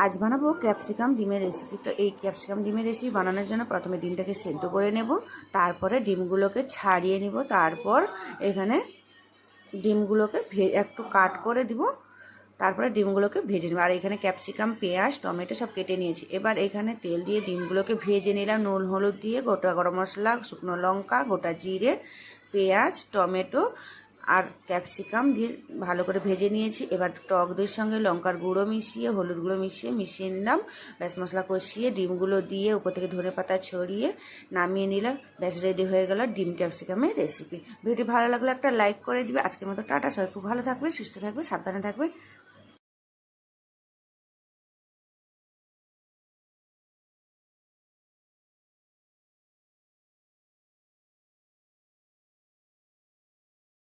আজ বানাবো ক্যাপসিকাম ডিমের রেসিপি। তো এই ক্যাপসিকাম ডিমের রেসিপি বানানোর জন্য প্রথমে ডিমটাকে সেদ্ধ করে নেব, তারপরে ডিমগুলোকে ছাড়িয়ে নিব, তারপর এখানে ডিমগুলোকে একটু কাট করে দিব, তারপরে ডিমগুলোকে ভেজে নেব। আর এখানে ক্যাপসিকাম, পেঁয়াজ, টমেটো সব কেটে নিয়েছি। এবার এখানে তেল দিয়ে ডিমগুলোকে ভেজে নিলাম, নুন হলুদ দিয়ে, গোটা গরম মশলা, শুকনো লঙ্কা, গোটা জিরে, পেঁয়াজ, টমেটো আর ক্যাপসিকাম দিয়ে ভালো করে ভেজে নিয়েছি। এবার টক দইয়ের সঙ্গে লঙ্কার গুঁড়ো মিশিয়ে, হলুদ গুঁড়ো মিশিয়ে নিলাম। ব্যাস মশলা কষিয়ে ডিমগুলো দিয়ে উপর থেকে ধনেপাতা ছড়িয়ে নামিয়ে নিলাম। ব্যাস রেডি হয়ে গেল ডিম ক্যাপসিকামের রেসিপি। ভিডিওটি ভালো লাগলে একটা লাইক করে দিবে। আজকের মতো টাটা। সবাই খুব ভালো থাকবে, সুস্থ থাকবে, সাবধানে থাকবে।